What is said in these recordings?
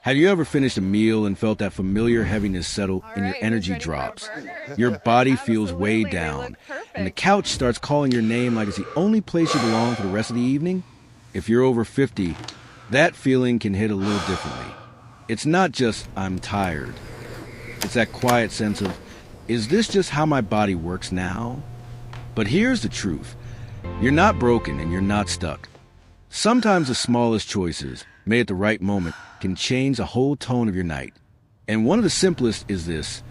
Have you ever finished a meal and felt that familiar heaviness settle and your energy drops? Your body feels weighed down, and the couch starts calling your name like it's the only place you belong for the rest of the evening? If you're over 50, that feeling can hit a little differently. It's not just, I'm tired. It's that quiet sense of, is this just how my body works now? But here's the truth. You're not broken and you're not stuck. Sometimes the smallest choices, made at the right moment, can change the whole tone of your night. And one of the simplest is this: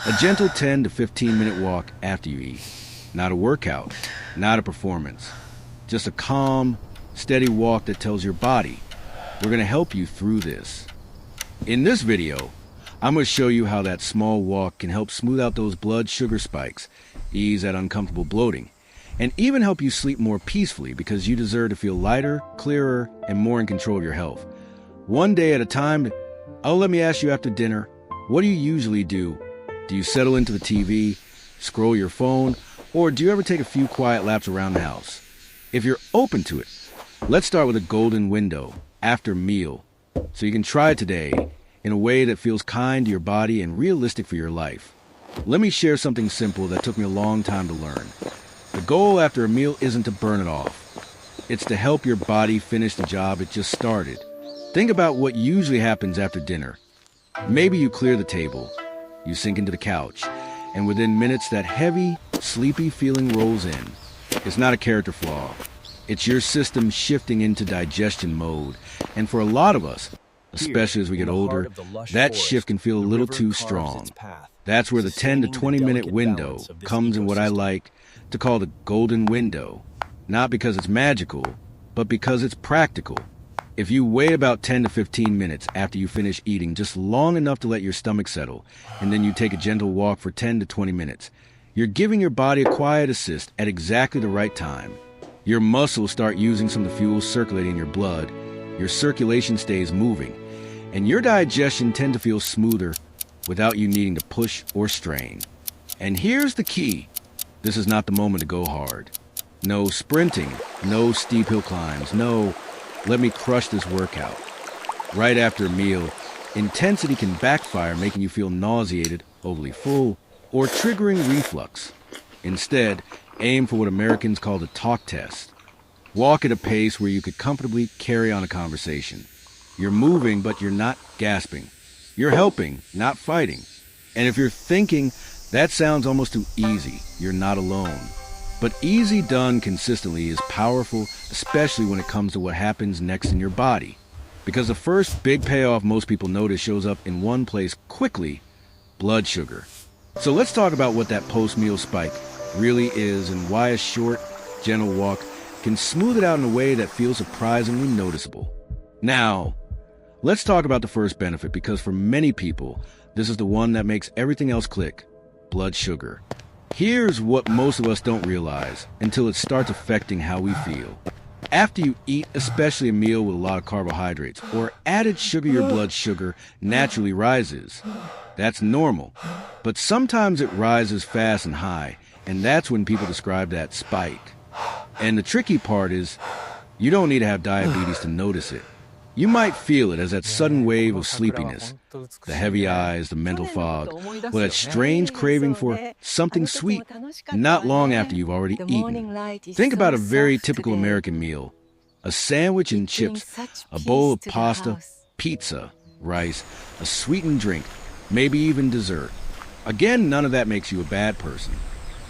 a gentle 10 to 15 minute walk after you eat. Not a workout, not a performance. Just a calm, steady walk that tells your body, we're going to help you through this. In this video, I'm going to show you how that small walk can help smooth out those blood sugar spikes, ease that uncomfortable bloating, and even help you sleep more peacefully, because you deserve to feel lighter, clearer, and more in control of your health. One day at a time. Oh, let me ask you, after dinner, what do you usually do? Do you settle into the TV, scroll your phone, or do you ever take a few quiet laps around the house? If you're open to it, let's start with a golden window after meal, so you can try it today in a way that feels kind to your body and realistic for your life. Let me share something simple that took me a long time to learn. The goal after a meal isn't to burn it off. It's to help your body finish the job it just started. Think about what usually happens after dinner. Maybe you clear the table, you sink into the couch, and within minutes that heavy, sleepy feeling rolls in. It's not a character flaw. It's your system shifting into digestion mode. And for a lot of us, especially as we get older, that shift can feel a little too strong. That's where the 10 to 20 minute window comes in, what I like to call the golden window. Not because it's magical, but because it's practical. If you wait about 10 to 15 minutes after you finish eating, just long enough to let your stomach settle, and then you take a gentle walk for 10 to 20 minutes, you're giving your body a quiet assist at exactly the right time. Your muscles start using some of the fuel circulating in your blood, your circulation stays moving, and your digestion tends to feel smoother without you needing to push or strain. And here's the key. This is not the moment to go hard. No sprinting, no steep hill climbs, no let me crush this workout. Right after a meal, intensity can backfire, making you feel nauseated, overly full, or triggering reflux. Instead, aim for what Americans call the talk test. Walk at a pace where you could comfortably carry on a conversation. You're moving, but you're not gasping. You're helping, not fighting. And if you're thinking, that sounds almost too easy, you're not alone. But easy done consistently is powerful, especially when it comes to what happens next in your body. Because the first big payoff most people notice shows up in one place quickly: blood sugar. So let's talk about what that post-meal spike really is and why a short, gentle walk can smooth it out in a way that feels surprisingly noticeable. Now, let's talk about the first benefit, because for many people, this is the one that makes everything else click: blood sugar. Here's what most of us don't realize until it starts affecting how we feel. After you eat, especially a meal with a lot of carbohydrates or added sugar, your blood sugar naturally rises. That's normal. But sometimes it rises fast and high, and that's when people describe that spike. And the tricky part is, you don't need to have diabetes to notice it. You might feel it as that sudden wave of sleepiness, the heavy eyes, the mental fog, or that strange craving for something sweet not long after you've already eaten. Think about a very typical American meal: a sandwich and chips, a bowl of pasta, pizza, rice, a sweetened drink, maybe even dessert. Again, none of that makes you a bad person.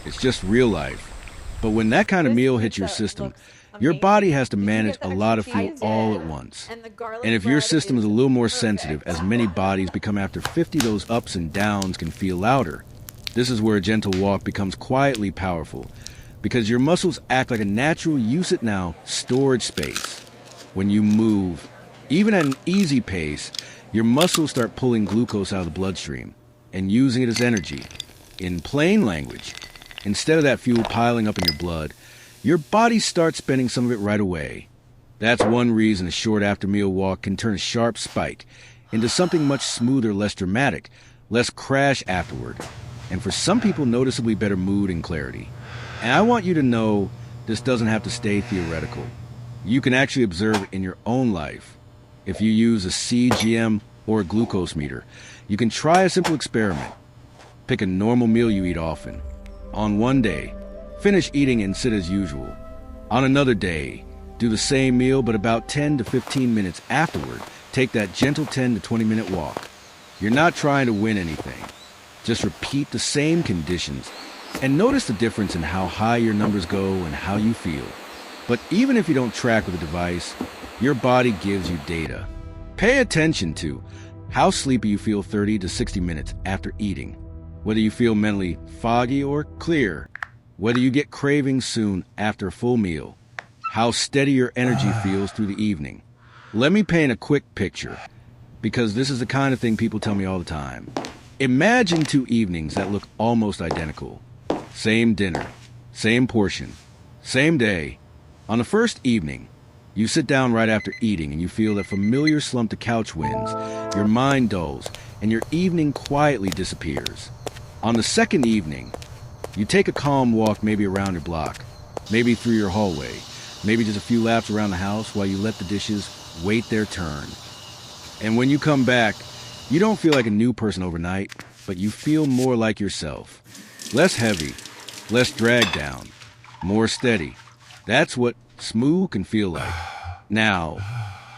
It's just real life. But when that kind of meal hits your system, your body has to manage a lot of fuel all at once. And if your system is a little more sensitive, as many bodies become after 50, those ups and downs can feel louder. This is where a gentle walk becomes quietly powerful, because your muscles act like a natural use-it-now storage space. When you move, even at an easy pace, your muscles start pulling glucose out of the bloodstream and using it as energy. In plain language, instead of that fuel piling up in your blood, your body starts spending some of it right away. That's one reason a short after-meal walk can turn a sharp spike into something much smoother, less dramatic, less crash afterward, and for some people, noticeably better mood and clarity. And I want you to know this doesn't have to stay theoretical. You can actually observe it in your own life. If you use a CGM or a glucose meter, you can try a simple experiment. Pick a normal meal you eat often. On one day, finish eating and sit as usual. On another day, do the same meal but about 10 to 15 minutes afterward, take that gentle 10 to 20-minute walk. You're not trying to win anything. Just repeat the same conditions and notice the difference in how high your numbers go and how you feel. But even if you don't track with a device, your body gives you data. Pay attention to how sleepy you feel 30 to 60 minutes after eating, whether you feel mentally foggy or clear, whether you get cravings soon after a full meal, how steady your energy feels through the evening. Let me paint a quick picture, because this is the kind of thing people tell me all the time. Imagine 2 evenings that look almost identical. Same dinner, same portion, same day. On the first evening, you sit down right after eating and you feel that familiar slump to couch winds, your mind dulls, and your evening quietly disappears. On the second evening, you take a calm walk maybe around your block, maybe through your hallway, maybe just a few laps around the house while you let the dishes wait their turn. And when you come back, you don't feel like a new person overnight, but you feel more like yourself. Less heavy, less dragged down, more steady. That's what smooth can feel like. Now,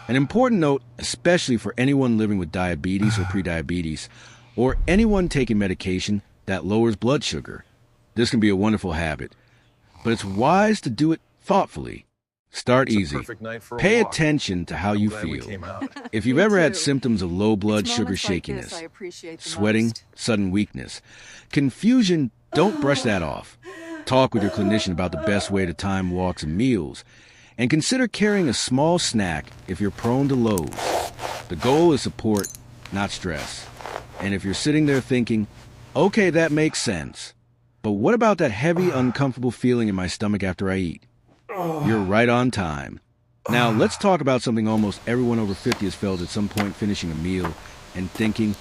an important note, especially for anyone living with diabetes or prediabetes, or anyone taking medication that lowers blood sugar. This can be a wonderful habit, but it's wise to do it thoughtfully. Start easy. Pay attention to how you feel. If you've ever had symptoms of low blood sugar shakiness, sweating, sudden weakness, confusion, don't brush that off. Talk with your clinician about the best way to time walks and meals, and consider carrying a small snack if you're prone to lows. The goal is support, not stress. And if you're sitting there thinking, okay, that makes sense, but what about that heavy, uncomfortable feeling in my stomach after I eat? You're right on time. Now, let's talk about something almost everyone over 50 has felt at some point finishing a meal and thinking,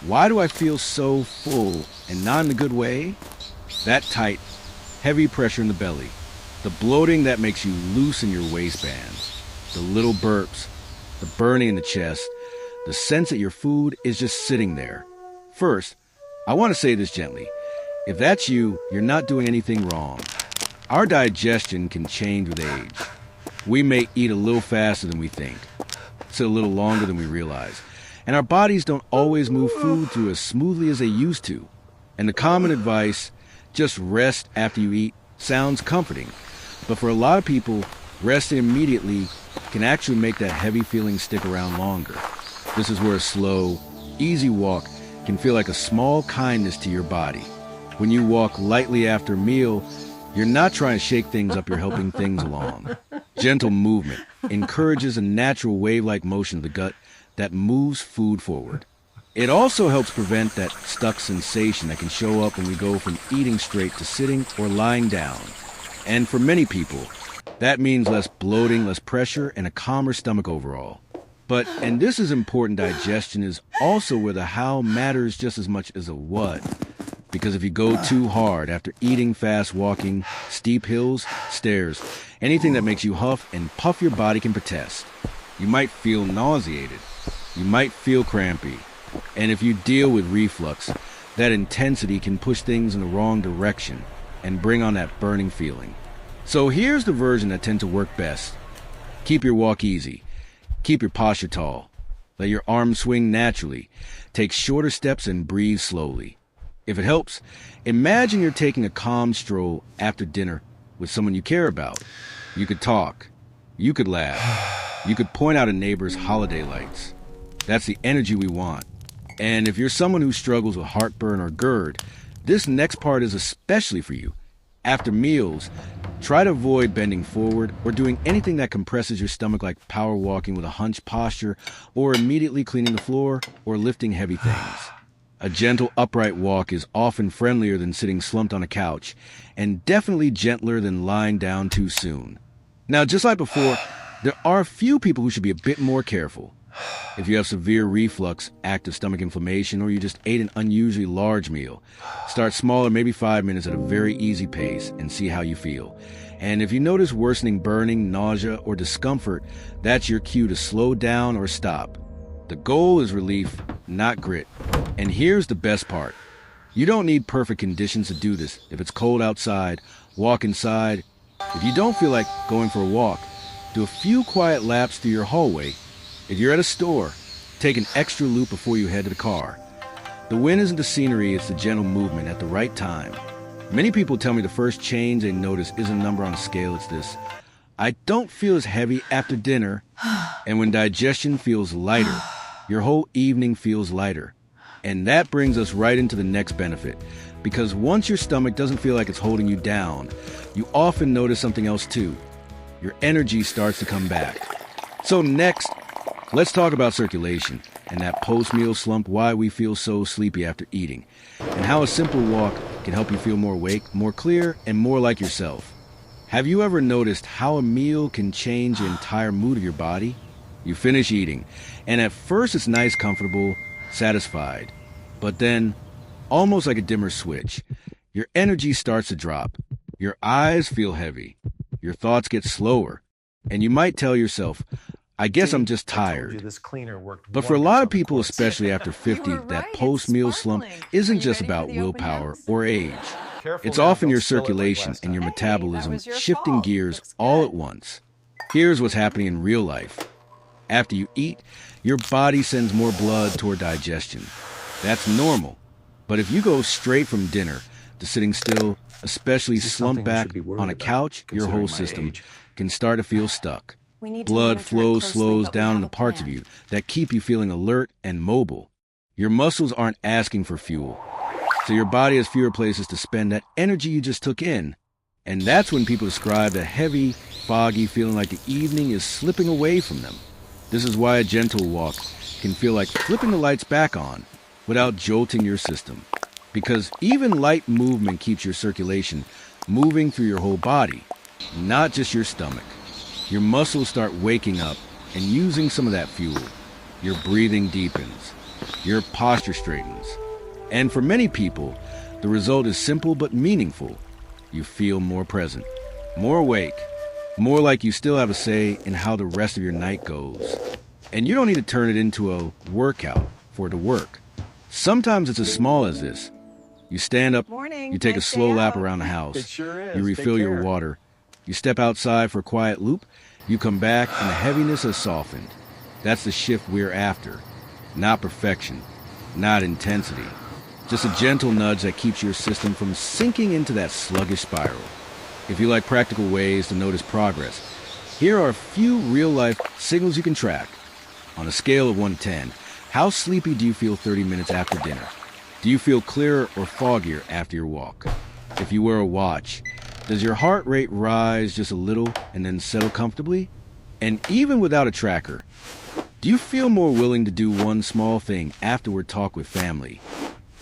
why do I feel so full and not in a good way? That tight, heavy pressure in the belly, the bloating that makes you loosen your waistbands, the little burps, the burning in the chest, the sense that your food is just sitting there. First, I want to say this gently. If that's you, you're not doing anything wrong. Our digestion can change with age. We may eat a little faster than we think, sit a little longer than we realize, and our bodies don't always move food through as smoothly as they used to. And the common advice, just rest after you eat, sounds comforting. But for a lot of people, resting immediately can actually make that heavy feeling stick around longer. This is where a slow, easy walk can feel like a small kindness to your body. When you walk lightly after a meal, you're not trying to shake things up, you're helping things along. Gentle movement encourages a natural wave-like motion of the gut that moves food forward. It also helps prevent that stuck sensation that can show up when we go from eating straight to sitting or lying down. And for many people, that means less bloating, less pressure, and a calmer stomach overall. But, and this is important, digestion is also where the how matters just as much as the what. Because if you go too hard after eating, fast walking, steep hills, stairs, anything that makes you huff and puff your body can protest. You might feel nauseated. You might feel crampy. And if you deal with reflux, that intensity can push things in the wrong direction and bring on that burning feeling. So here's the version that tends to work best. Keep your walk easy. Keep your posture tall. Let your arms swing naturally. Take shorter steps and breathe slowly. If it helps, imagine you're taking a calm stroll after dinner with someone you care about. You could talk. You could laugh. You could point out a neighbor's holiday lights. That's the energy we want. And if you're someone who struggles with heartburn or GERD, this next part is especially for you. After meals, try to avoid bending forward or doing anything that compresses your stomach, like power walking with a hunched posture or immediately cleaning the floor or lifting heavy things. A gentle upright walk is often friendlier than sitting slumped on a couch, and definitely gentler than lying down too soon. Now, just like before, there are a few people who should be a bit more careful. If you have severe reflux, active stomach inflammation, or you just ate an unusually large meal, start smaller, maybe 5 minutes at a very easy pace, and see how you feel. And if you notice worsening burning, nausea, or discomfort, that's your cue to slow down or stop. The goal is relief, not grit. And here's the best part. You don't need perfect conditions to do this. If it's cold outside, walk inside. If you don't feel like going for a walk, do a few quiet laps through your hallway. If you're at a store, take an extra loop before you head to the car. The win isn't the scenery, it's the gentle movement at the right time. Many people tell me the first change they notice isn't a number on a scale, it's this: I don't feel as heavy after dinner. And when digestion feels lighter, your whole evening feels lighter. And that brings us right into the next benefit. Because once your stomach doesn't feel like it's holding you down, you often notice something else too. Your energy starts to come back. So next, let's talk about circulation and that post-meal slump, why we feel so sleepy after eating, and how a simple walk can help you feel more awake, more clear, and more like yourself. Have you ever noticed how a meal can change the entire mood of your body? You finish eating, and at first it's nice, comfortable, satisfied. But then, almost like a dimmer switch, your energy starts to drop. Your eyes feel heavy. Your thoughts get slower. And you might tell yourself, I guess I'm just tired. But for a lot of people, especially after 50, that post-meal slump isn't just about willpower or age. It's often your circulation and your metabolism shifting gears all at once. Here's what's happening in real life. After you eat, your body sends more blood toward digestion. That's normal. But if you go straight from dinner to sitting still, especially slumped back on a couch, your whole system can start to feel stuck. Blood flow slows down in the parts of you that keep you feeling alert and mobile. Your muscles aren't asking for fuel, so your body has fewer places to spend that energy you just took in. And that's when people describe a heavy, foggy feeling like the evening is slipping away from them. This is why a gentle walk can feel like flipping the lights back on without jolting your system. Because even light movement keeps your circulation moving through your whole body, not just your stomach. Your muscles start waking up and using some of that fuel. Your breathing deepens. Your posture straightens. And for many people, the result is simple but meaningful. You feel more present, more awake, more like you still have a say in how the rest of your night goes. And you don't need to turn it into a workout for it to work. Sometimes it's as small as this. You stand up, you take a slow lap around the house, you refill your water, you step outside for a quiet loop, you come back and the heaviness has softened. That's the shift we're after. Not perfection, not intensity. Just a gentle nudge that keeps your system from sinking into that sluggish spiral. If you like practical ways to notice progress, here are a few real-life signals you can track. On a scale of 1 to 10, how sleepy do you feel 30 minutes after dinner? Do you feel clearer or foggier after your walk? If you wear a watch, does your heart rate rise just a little and then settle comfortably? And even without a tracker, do you feel more willing to do one small thing afterward? Talk with family,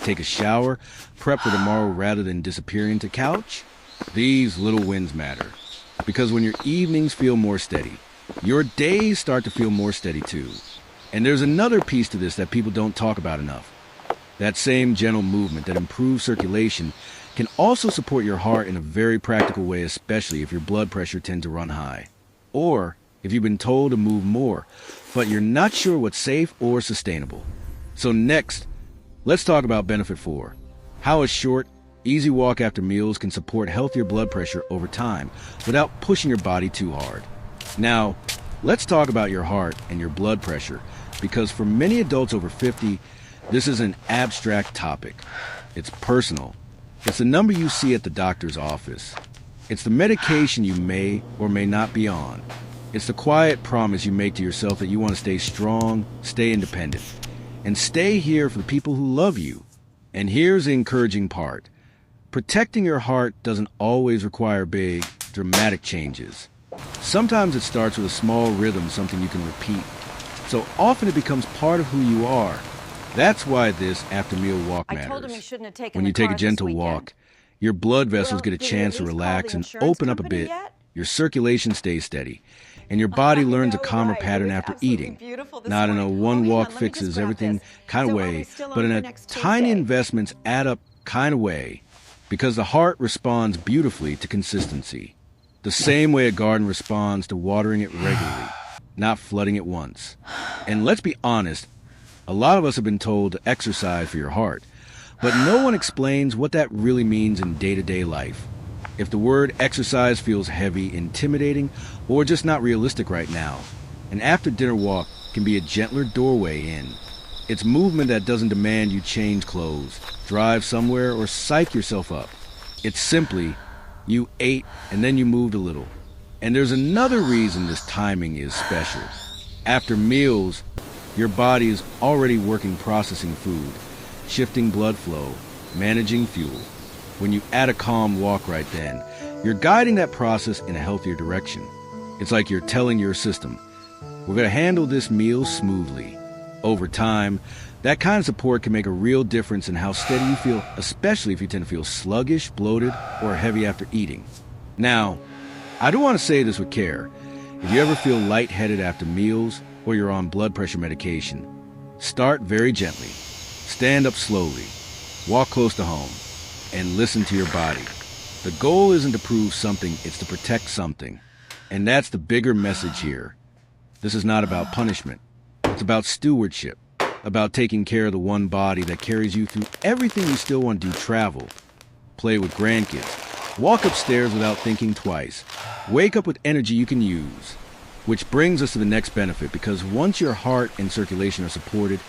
take a shower, prep for tomorrow rather than disappearing into couch? These little wins matter, because when your evenings feel more steady, your days start to feel more steady too. And there's another piece to this that people don't talk about enough. That same gentle movement that improves circulation can also support your heart in a very practical way, especially if your blood pressure tends to run high. Or if you've been told to move more, but you're not sure what's safe or sustainable. So next, let's talk about benefit 4. How a short, easy walk after meals can support healthier blood pressure over time without pushing your body too hard. Now, let's talk about your heart and your blood pressure, because for many adults over 50, this is an abstract topic. It's personal. It's the number you see at the doctor's office. It's the medication you may or may not be on. It's the quiet promise you make to yourself that you want to stay strong, stay independent, and stay here for the people who love you. And here's the encouraging part. Protecting your heart doesn't always require big, dramatic changes. Sometimes it starts with a small rhythm, something you can repeat. So often it becomes part of who you are. That's why this after-meal walk matters. When you take a gentle walk, your blood vessels get a chance to relax and open up a bit. Your circulation stays steady, and your body learns a calmer pattern after eating. Not in a one-walk fixes everything kind of way, but in a tiny investments add up kind of way. Because the heart responds beautifully to consistency. The same way a garden responds to watering it regularly, not flooding it once. And let's be honest, A lot of us have been told to exercise for your heart, but no one explains what that really means in day-to-day life. If the word exercise feels heavy, intimidating, or just not realistic right now, an after-dinner walk can be a gentler doorway in. It's movement that doesn't demand you change clothes, drive somewhere, or psych yourself up. It's simply, you ate and then you moved a little. And there's another reason this timing is special. After meals, your body is already working processing food, shifting blood flow, managing fuel. When you add a calm walk right then, you're guiding that process in a healthier direction. It's like you're telling your system, we're going to handle this meal smoothly. Over time, that kind of support can make a real difference in how steady you feel, especially if you tend to feel sluggish, bloated, or heavy after eating. Now, I do want to say this with care. If you ever feel lightheaded after meals or you're on blood pressure medication, start very gently. Stand up slowly, walk close to home, and listen to your body. The goal isn't to prove something, it's to protect something. And that's the bigger message here. This is not about punishment. It's about stewardship, about taking care of the one body that carries you through everything you still want to do: travel, play with grandkids, walk upstairs without thinking twice, wake up with energy you can use. Which brings us to the next benefit, because once your heart and circulation are supported,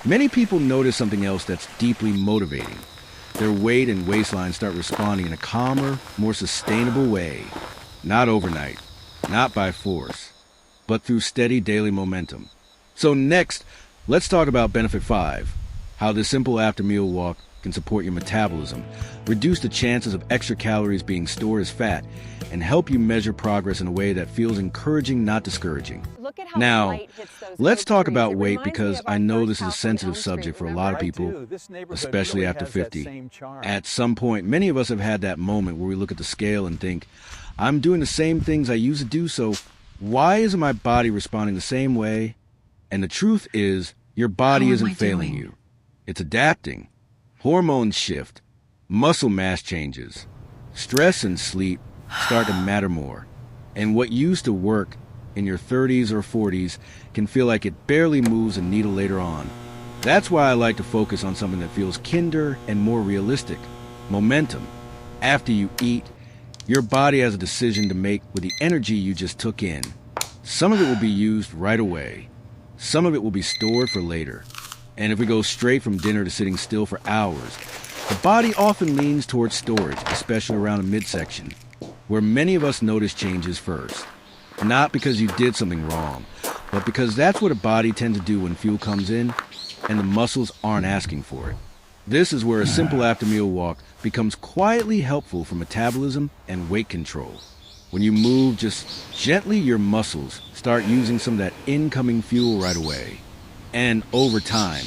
many people notice something else that's deeply motivating. Their weight and waistline start responding in a calmer, more sustainable way. Not overnight, not by force, but through steady daily momentum. So next, let's talk about benefit 5, how this simple after-meal walk can support your metabolism, reduce the chances of extra calories being stored as fat, and help you measure progress in a way that feels encouraging, not discouraging. Now, let's talk about weight, because I know this is a sensitive subject for a lot of people, especially after 50. At some point, many of us have had that moment where we look at the scale and think, I'm doing the same things I used to do, so why isn't my body responding the same way? And the truth is, your body isn't failing you. It's adapting. Hormones shift. Muscle mass changes. Stress and sleep start to matter more. And what used to work in your 30s or 40s can feel like it barely moves a needle later on. That's why I like to focus on something that feels kinder and more realistic. Momentum. After you eat, your body has a decision to make with the energy you just took in. Some of it will be used right away. Some of it will be stored for later. And if we go straight from dinner to sitting still for hours, the body often leans towards storage, especially around the midsection, where many of us notice changes first. Not because you did something wrong, but because that's what a body tends to do when fuel comes in and the muscles aren't asking for it. This is where a simple after-meal walk becomes quietly helpful for metabolism and weight control. When you move just gently, your muscles start using some of that incoming fuel right away. And over time,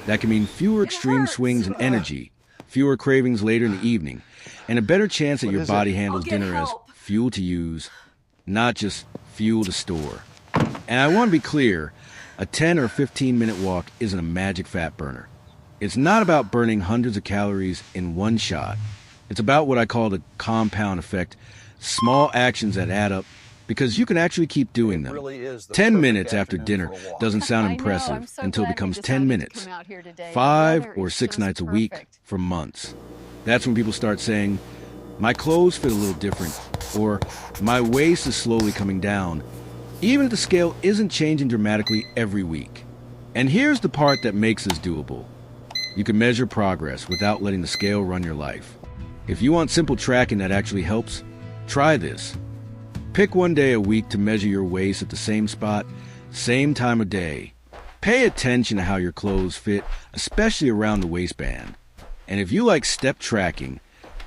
that can mean fewer extreme swings in energy, fewer cravings later in the evening, and a better chance that your body handles dinner as fuel to use, not just fuel to store. And I want to be clear, a 10 or 15-minute walk isn't a magic fat burner. It's not about burning hundreds of calories in one shot. It's about what I call the compound effect, small actions that add up, because you can actually keep doing them. 10 minutes after dinner doesn't sound impressive until it becomes 10 minutes, 5 or 6 nights a week for months. That's when people start saying, my clothes fit a little different, or my waist is slowly coming down, even if the scale isn't changing dramatically every week. And here's the part that makes this doable. You can measure progress without letting the scale run your life. If you want simple tracking that actually helps, try this. Pick one day a week to measure your waist at the same spot, same time of day. Pay attention to how your clothes fit, especially around the waistband. And if you like step tracking,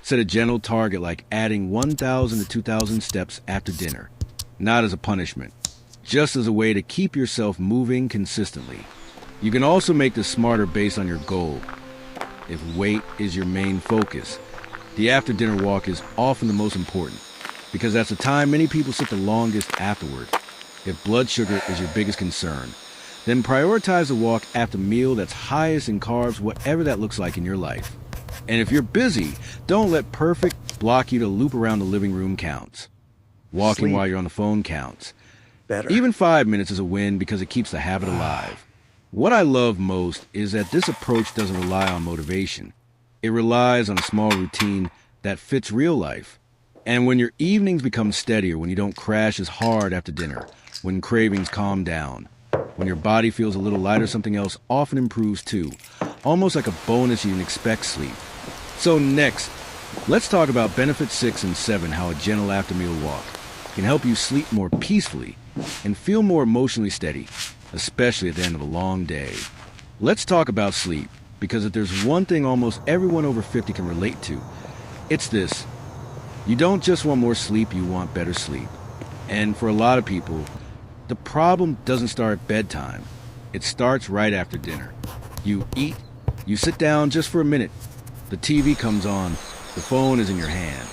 set a gentle target like adding 1,000 to 2,000 steps after dinner. Not as a punishment, just as a way to keep yourself moving consistently. You can also make this smarter based on your goal. If weight is your main focus, the after-dinner walk is often the most important, because that's the time many people sit the longest afterward. If blood sugar is your biggest concern, then prioritize the walk after a meal that's highest in carbs, whatever that looks like in your life. And if you're busy, don't let perfect block you to loop around the living room counts. Walking while you're on the phone counts. Even 5 minutes is a win because it keeps the habit alive. What I love most is that this approach doesn't rely on motivation. It relies on a small routine that fits real life. And when your evenings become steadier, when you don't crash as hard after dinner, when cravings calm down, when your body feels a little lighter, something else often improves too, almost like a bonus you didn't expect sleep. So next, let's talk about benefit 6 and 7, how a gentle after-meal walk can help you sleep more peacefully and feel more emotionally steady, especially at the end of a long day. Let's talk about sleep, because if there's one thing almost everyone over 50 can relate to, it's this. You don't just want more sleep, you want better sleep. And for a lot of people, the problem doesn't start at bedtime. It starts right after dinner. You eat, you sit down just for a minute, the TV comes on, the phone is in your hand,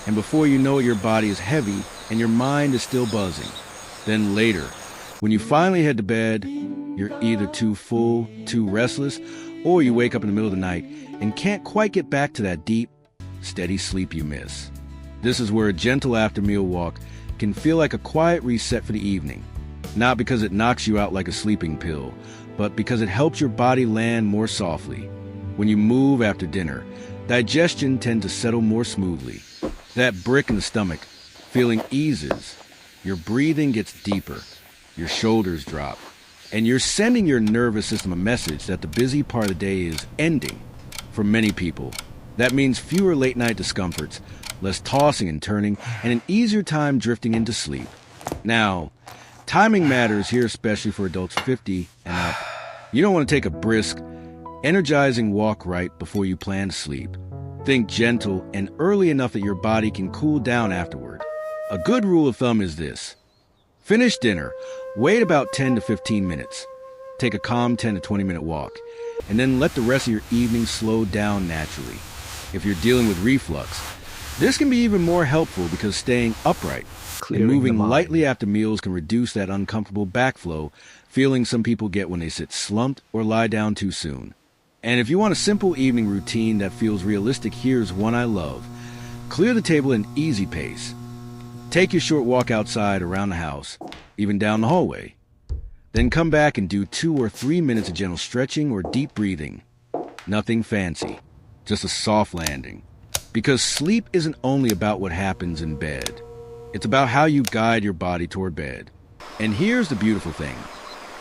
and before you know it, your body is heavy and your mind is still buzzing. Then later, when you finally head to bed, you're either too full, too restless, or you wake up in the middle of the night and can't quite get back to that deep, steady sleep you miss. This is where a gentle after-meal walk can feel like a quiet reset for the evening. Not because it knocks you out like a sleeping pill, but because it helps your body land more softly. When you move after dinner, digestion tends to settle more smoothly. That brick in the stomach feeling eases. Your breathing gets deeper. Your shoulders drop. And you're sending your nervous system a message that the busy part of the day is ending. For many people, that means fewer late-night discomforts, less tossing and turning, and an easier time drifting into sleep. Now, timing matters here, especially for adults 50 and up. You don't want to take a brisk, energizing walk right before you plan to sleep. Think gentle and early enough that your body can cool down afterward. A good rule of thumb is this. Finish dinner, wait about 10 to 15 minutes. Take a calm 10 to 20 minute walk, and then let the rest of your evening slow down naturally. If you're dealing with reflux, this can be even more helpful because staying upright and moving lightly after meals can reduce that uncomfortable backflow feeling some people get when they sit slumped or lie down too soon. And if you want a simple evening routine that feels realistic, here's one I love. Clear the table at an easy pace. Take your short walk outside around the house, even down the hallway. Then come back and do 2 or 3 minutes of gentle stretching or deep breathing. Nothing fancy, just a soft landing. Because sleep isn't only about what happens in bed. It's about how you guide your body toward bed. And here's the beautiful thing.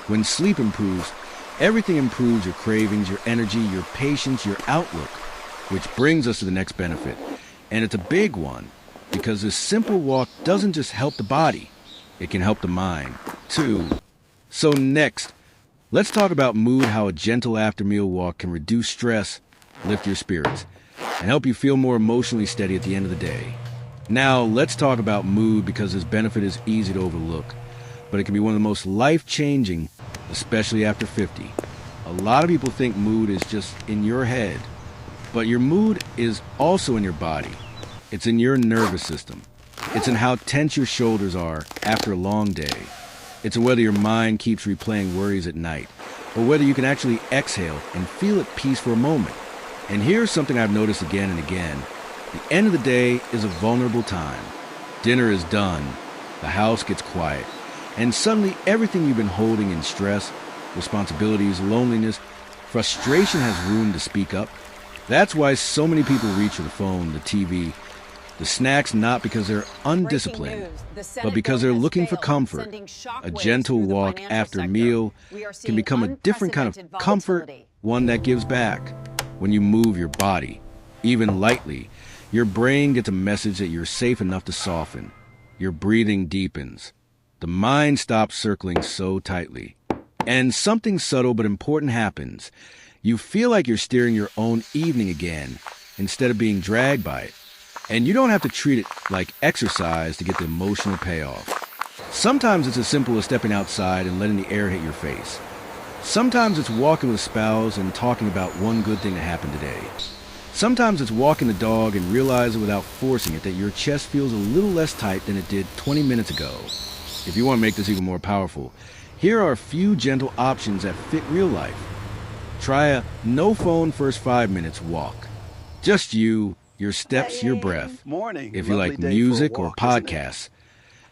When sleep improves, everything improves: your cravings, your energy, your patience, your outlook. Which brings us to the next benefit. And it's a big one, because this simple walk doesn't just help the body, it can help the mind, too. So next, let's talk about mood, how a gentle after-meal walk can reduce stress, lift your spirits, and help you feel more emotionally steady at the end of the day. Now, let's talk about mood, because this benefit is easy to overlook, but it can be one of the most life-changing, especially after 50. A lot of people think mood is just in your head, but your mood is also in your body. It's in your nervous system. It's in how tense your shoulders are after a long day. It's in whether your mind keeps replaying worries at night, or whether you can actually exhale and feel at peace for a moment. And here's something I've noticed again and again. The end of the day is a vulnerable time. Dinner is done, the house gets quiet, and suddenly everything you've been holding in stress, responsibilities, loneliness, frustration has room to speak up. That's why so many people reach for the phone, the TV, the snacks, not because they're undisciplined, but because they're looking for comfort. A gentle walk after a meal can become a different kind of comfort, one that gives back. When you move your body, even lightly, your brain gets a message that you're safe enough to soften. Your breathing deepens. The mind stops circling so tightly. And something subtle but important happens. You feel like you're steering your own evening again, instead of being dragged by it. And you don't have to treat it like exercise to get the emotional payoff. Sometimes it's as simple as stepping outside and letting the air hit your face. Sometimes it's walking with a spouse and talking about one good thing that happened today. Sometimes it's walking the dog and realizing without forcing it that your chest feels a little less tight than it did 20 minutes ago. If you want to make this even more powerful, here are a few gentle options that fit real life. Try a no phone first 5 minutes walk. Just you, your steps, your breath. Morning. If you Lovely like day music for a or walk, isn't it? podcasts,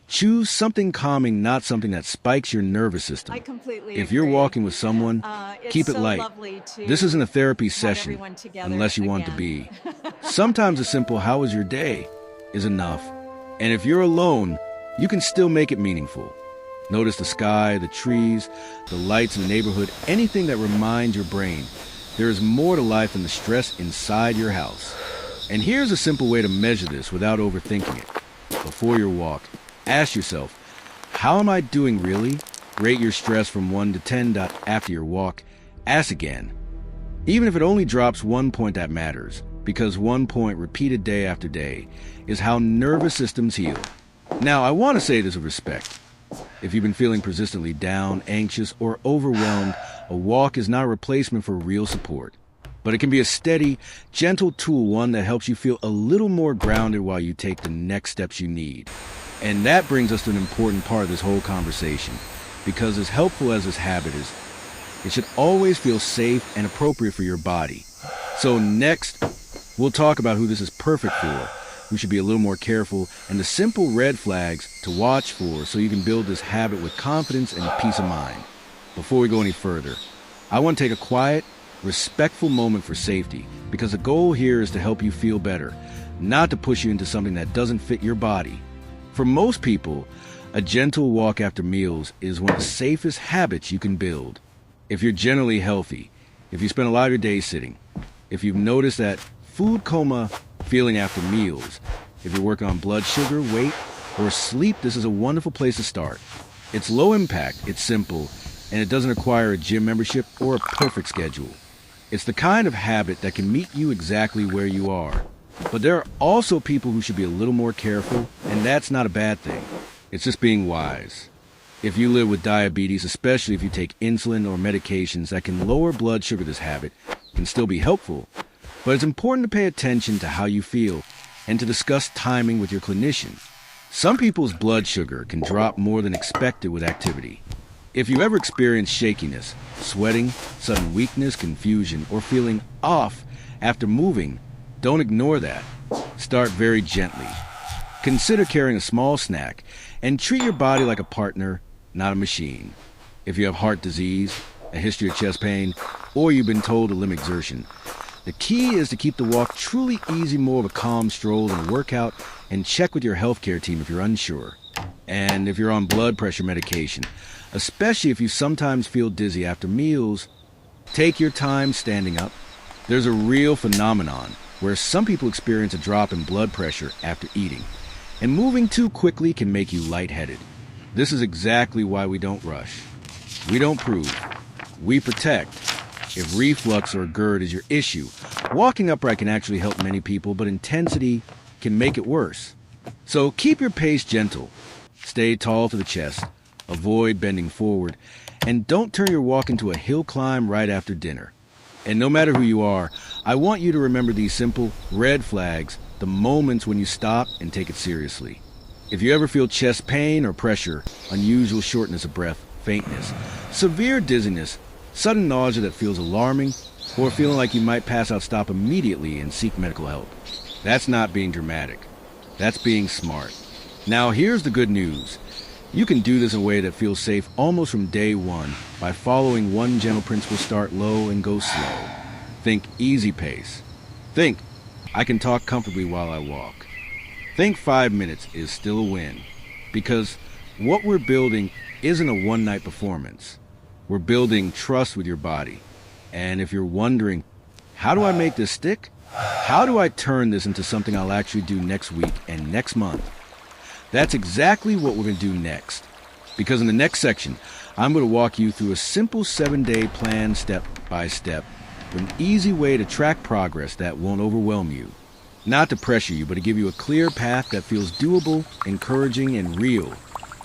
Choose something calming, not something that spikes your nervous system. I completely If you're agree. walking with someone, keep It's it so light. lovely to This isn't a therapy have session, everyone together unless you want to again. be. Sometimes a simple "how was your day" is enough. And if you're alone, you can still make it meaningful. Notice the sky, the trees, the lights in the neighborhood, anything that reminds your brain there is more to life than the stress inside your house. And here's a simple way to measure this without overthinking it. Before your walk, ask yourself, how am I doing really? Rate your stress from 1 to 10. After your walk, ask again. Even if it only drops 1 point, that matters, because 1 point repeated day after day is how nervous systems heal. Now, I want to say this with respect. If you've been feeling persistently down, anxious, or overwhelmed, a walk is not a replacement for real support. But it can be a steady, gentle tool, one that helps you feel a little more grounded while you take the next steps you need. And that brings us to an important part of this whole conversation, because as helpful as this habit is, it should always feel safe and appropriate for your body. So next, we'll talk about who this is perfect for, who should be a little more careful, and the simple red flags to watch for so you can build this habit with confidence and peace of mind. Before we go any further, I want to take a quiet, respectful moment for safety, because the goal here is to help you feel better, not to push you into something that doesn't fit your body. For most people, a gentle walk after meals is one of the safest habits you can build. If you're generally healthy, if you spend a lot of your day sitting, if you've noticed that food coma feeling after meals, if you're working on blood sugar, weight, or sleep, this is a wonderful place to start. It's low impact, it's simple, and it doesn't require a gym membership or a perfect schedule. It's the kind of habit that can meet you exactly where you are. But there are also people who should be a little more careful, and that's not a bad thing. It's just being wise. If you live with diabetes, especially if you take insulin or medications that can lower blood sugar, this habit can still be helpful. But it's important to pay attention to how you feel and to discuss timing with your clinician. Some people's blood sugar can drop more than expected with activity. If you ever experience shakiness, sweating, sudden weakness, confusion, or feeling off after moving, don't ignore that. Start very gently. Consider carrying a small snack and treat your body like a partner, not a machine. If you have heart disease, a history of chest pain, or you've been told to limit exertion, the key is to keep the walk truly easy, more of a calm stroll than a workout, and check with your healthcare team if you're unsure. And if you're on blood pressure medication, especially if you sometimes feel dizzy after meals, take your time standing up. There's a real phenomenon where some people experience a drop in blood pressure after eating, and moving too quickly can make you lightheaded. This is exactly why we don't rush. We don't prove. We protect. If reflux or GERD is your issue, walking upright can actually help many people, but intensity can make it worse. So keep your pace gentle. Stay tall to the chest. Avoid bending forward. And don't turn your walk into a hill climb right after dinner. And no matter who you are, I want you to remember these simple red flags, the moments when you stop and take it seriously. If you ever feel chest pain or pressure, unusual shortness of breath, faintness, severe dizziness, sudden nausea that feels alarming, or feeling like you might pass out, stop immediately and seek medical help. That's not being dramatic. That's being smart. Now here's the good news. You can do this in a way that feels safe almost from day one by following one gentle principle: start low and go slow. Think easy pace. Think, I can talk comfortably while I walk. Think 5 minutes is still a win. Because what we're building isn't a one-night performance. We're building trust with your body. And if you're wondering, how do I make this stick? How do I turn this into something I'll actually do next week and next month? That's exactly what we're going to do next. Because in the next section, I'm going to walk you through a simple 7-day plan step by step, with an easy way to track progress that won't overwhelm you. Not to pressure you, but to give you a clear path that feels doable, encouraging, and real.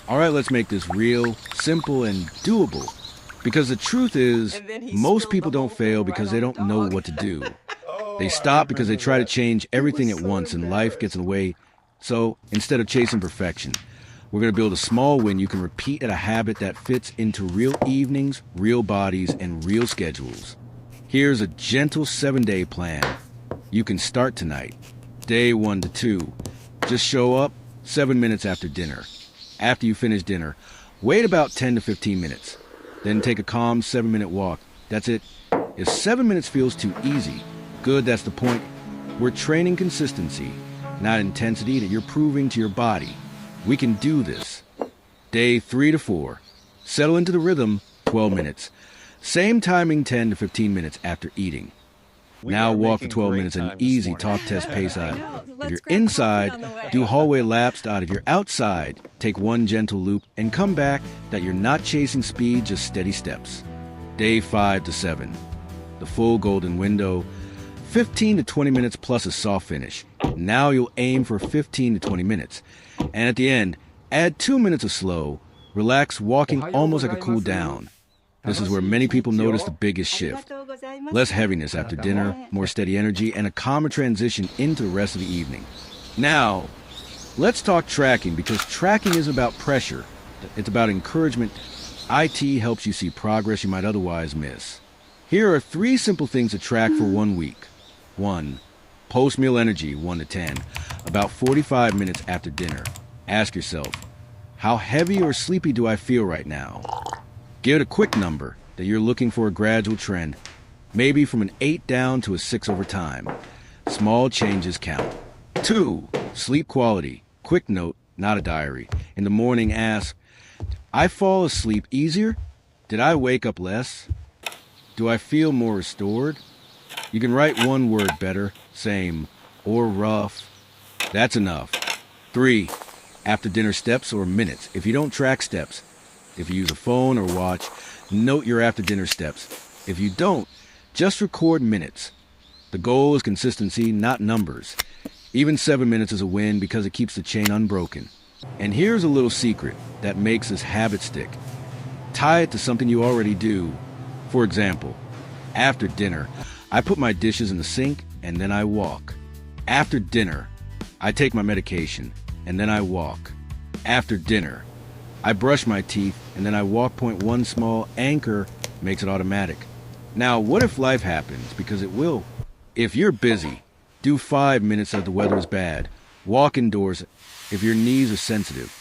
All right, let's make this real, simple, and doable. Because the truth is, most people don't fail because they don't know what to do. They stop because they try to change everything at once and life gets in the way. So instead of chasing perfection, we're going to build a small win you can repeat at a habit that fits into real evenings, real bodies, and real schedules. Here's a gentle 7-day plan. You can start tonight. Day 1 to 2. Just show up 7 minutes after dinner. After you finish dinner, wait about 10 to 15 minutes. Then take a calm 7-minute walk. That's it. If 7 minutes feels too easy, good, that's the point. We're training consistency, not intensity, that you're proving to your body. We can do this. Day 3 to 4. Settle into the rhythm, 12 minutes. Same timing, 10 to 15 minutes after eating. Now walk for 12 minutes, an easy talk test pace out. If you're inside, do hallway laps out. If you're outside, take one gentle loop and come back that you're not chasing speed, just steady steps. Day 5 to 7. The full golden window, 15 to 20 minutes plus a soft finish. Now you'll aim for 15 to 20 minutes. And at the end, add 2 minutes of slow, relax, walking almost like a cool down. This is where many people notice the biggest shift. Less heaviness after dinner, more steady energy, and a calmer transition into the rest of the evening. Now, let's talk tracking, because tracking is about pressure. It's about encouragement. IT helps you see progress you might otherwise miss. Here are 3 simple things to track for 1 week. 1. Post-meal energy, 1 to 10, about 45 minutes after dinner. Ask yourself, how heavy or sleepy do I feel right now? Give it a quick number that you're looking for a gradual trend, maybe from an 8 down to a 6 over time. Small changes count. 2. Sleep quality. Quick note, not a diary. In the morning, ask, I fall asleep easier? Did I wake up less? Do I feel more restored? You can write one word better, same, or rough. That's enough. 3. After dinner steps or minutes. If you don't track steps, if you use a phone or watch, note your after dinner steps. If you don't, just record minutes. The goal is consistency, not numbers. Even 7 minutes is a win because it keeps the chain unbroken. And here's a little secret that makes this habit stick. Tie it to something you already do. For example, after dinner, I put my dishes in the sink and then I walk. After dinner, I take my medication and then I walk. After dinner, I brush my teeth and then I walk. Point one small anchor makes it automatic. Now, what if life happens? Because it will. If you're busy, do 5 minutes if the weather is bad. Walk indoors if your knees are sensitive.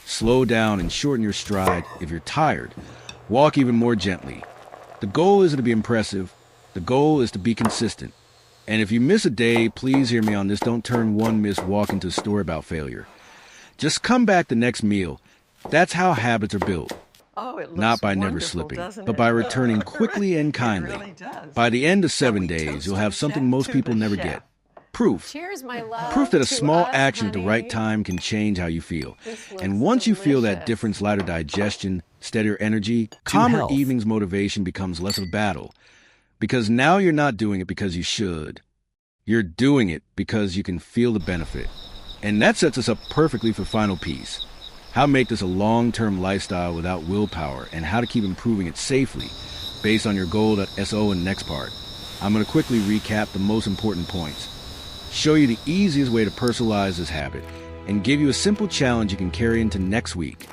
Slow down and shorten your stride if you're tired. Walk even more gently. The goal isn't to be impressive. The goal is to be consistent. And if you miss a day, please hear me on this. Don't turn one missed walk into a story about failure. Just come back the next meal. That's how habits are built. Not by never slipping, but by returning quickly and kindly. Really does. By the end of 7 days, you'll have something most people never get. Proof. Cheers, my love. Proof that a to small us, action at the honey. right time can change how you feel. This looks And once you feel that delicious. difference, lighter digestion, steadier energy, calmer health. evenings, motivation becomes less of a battle. Because now you're not doing it because you should. You're doing it because you can feel the benefit. And that sets us up perfectly for final piece. How to make this a long-term lifestyle without willpower, and how to keep improving it safely based on your goal.so in the next part. I'm going to quickly recap the most important points, show you the easiest way to personalize this habit, and give you a simple challenge you can carry into next week.